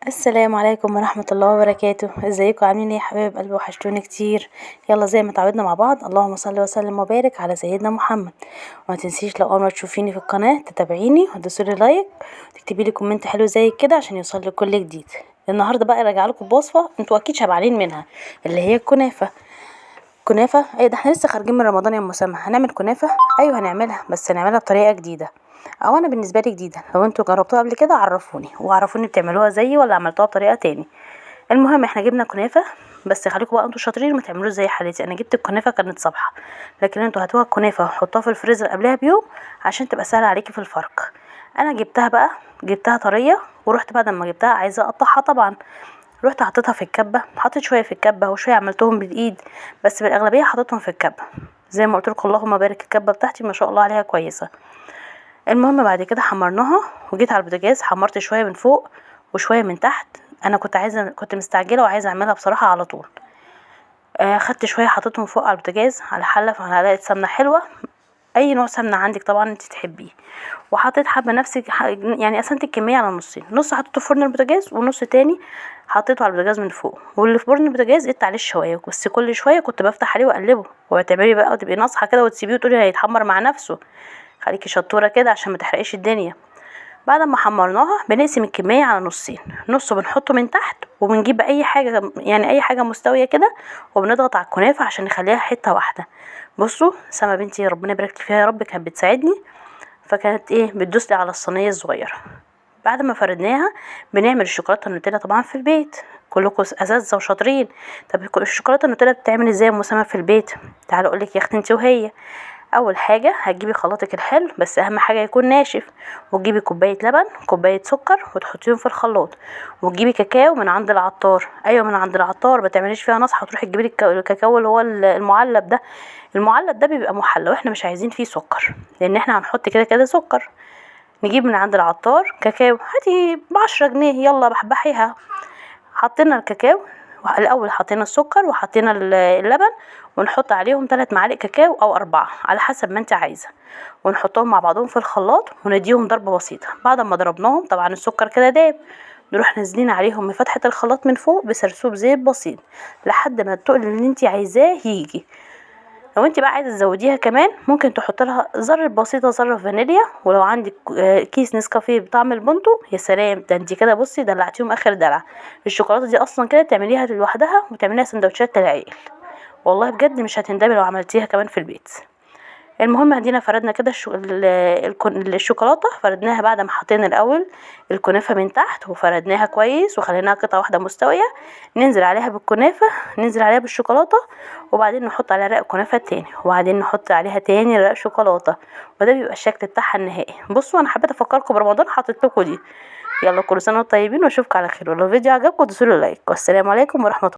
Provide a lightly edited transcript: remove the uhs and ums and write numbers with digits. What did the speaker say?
السلام عليكم ورحمة الله وبركاته. ازيكم عاملين ايه يا حبايب قلبي؟ وحشتوني كتير. يلا زي ما اتعودنا مع بعض، اللهم صل وسلم وبارك على سيدنا محمد. وما تنسيش لو اول مرة تشوفيني في القناة تتابعيني وتدوسولي لايك وتكتبي لي كومنت حلو زي كده عشان يوصل لك كل جديد. النهارده بقى راجع لكم بوصفة انتوا اكيد شبعانين منها، اللي هي الكنافة. كنافة ايه ده؟ احنا لسه خارجين من رمضان يا مسامح، هنعمل كنافة؟ ايوه هنعملها، بس هنعملها بطريقة جديدة، او انا بالنسبة لي جديدة. لو انتوا جربتوها قبل كده عرفوني، وعرفوني بتعملوها زيي ولا عملتوها بطريقة تاني. المهم احنا جبنا كنافة، بس خليكم بقى انتوا شاطرين ما تعملوش زي حالتي. انا جبت الكنافة كانت صبحة، لكن انتوا هاتوها الكنافة وحطوها في الفريزر قبلها بيوم عشان تبقى سهلة عليكي في الفرق. انا جبتها بقى، جبتها طرية، ورحت بعد ما جبتها عايزة اقطعها طبعا. رحت حطيتها في الكبة، حطيت شوية في الكبة وشوية عملتهم بالايد، بس بالاغلبية حطيتهم في الكبة. زي ما قلت لكم اللهم بارك، الكبة بتاعتي ما شاء الله عليها كويسة. المهم بعد كده حمرناها، وجيت على البوتاجاز حمرت شويه من فوق وشويه من تحت. انا كنت مستعجله وعايزه اعملها بصراحه على طول. خدت شويه حطيتهم فوق على البوتاجاز على حله في معلقه سمنه حلوه، اي نوع سمنه عندك طبعا انت تحبيه. وحطيت حبه نفسي يعني قسمت الكميه على نصين، نص حطيته في فرن البوتاجاز ونص تاني حطيته على البوتاجاز من فوق. واللي في فرن البوتاجاز قلت عليه شويه، بس كل شويه كنت بفتح عليه واقلبه. وتعملي بقى وتبقي ناصحه كده وتسيبيه وتقولي هيتحمر مع نفسه، خليكي شطوره كده عشان ما تحرقيش الدنيا. بعد ما حمرناها بنقسم الكمية على نصين، نص بنحطه من تحت وبنجيب اي حاجة، يعني اي حاجة مستوية كده، وبنضغط على الكنافة عشان نخليها حتة واحدة. بصوا سما بنتي ربنا يبارك فيها يا رب كانت بتساعدني، فكانت بتدوسلي على الصينية الصغيرة. بعد ما فردناها بنعمل الشوكولاتة النوتيلا طبعا في البيت، كلكم اساتذه وشاطرين. طب الشوكولاته النوتيلا بتتعمل ازاي يا مسامة في البيت؟ تعالوا اقولك يا اختي انت وهي. اول حاجه هتجيبي خلاطك الحلو، بس اهم حاجه يكون ناشف، وتجيبي كوبايه لبن كوبايه سكر وتحطيهم في الخلاط، وتجيبي كاكاو من عند العطار. ايوه من عند العطار، ما تعمليش فيها نصحه وتروحي تجيبي الكاكاو اللي هو المعلب ده. المعلب ده بيبقى محلى واحنا مش عايزين فيه سكر، لان احنا هنحط كده كده سكر. نجيب من عند العطار كاكاو، هاتي ب10 جنيه، يلا بحبحيها. حطينا الكاكاو، الاول حطينا السكر وحطينا اللبن، ونحط عليهم 3 معالق كاكاو او 4 على حسب ما انت عايزه، ونحطهم مع بعضهم في الخلاط ونديهم ضربه بسيطه. بعد ما ضربناهم طبعا السكر كده داب، نروح نازلين عليهم من فتحه الخلاط من فوق بسرسوب زيت بسيط لحد ما التقل اللي انت عايزاه يجي. لو انت بقى عايزه تزوديها كمان ممكن تحط لها ذره بسيطه، ذره فانيليا، ولو عندك كيس نسكافيه بطعم البندق يا سلام، ده انت كده بصي دلعتيهم اخر دلع. الشوكولاته دي اصلا كده تعمليها لوحدها وتعمليها سندوتشات للعيال، والله بجد مش هتندمي لو عملتيها كمان في البيت. المهم ادينا فردنا كده الشوكولاته، فردناها بعد ما حطينا الاول الكنافه من تحت وفردناها كويس وخليناها قطعه واحده مستويه. ننزل عليها بالكنافه، ننزل عليها بالشوكولاته، وبعدين نحط عليها رق كنافه تاني، وبعدين نحط عليها تاني رق شوكولاته، وده بيبقى الشكل بتاعها النهائي. بصوا انا حبيت افكركم برمضان، حطيت لكم دي. يلا كل سنه وانتم طيبين واشوفكم على خير، ولو الفيديو عجبكم دوسوا له لايك، والسلام عليكم ورحمه الله.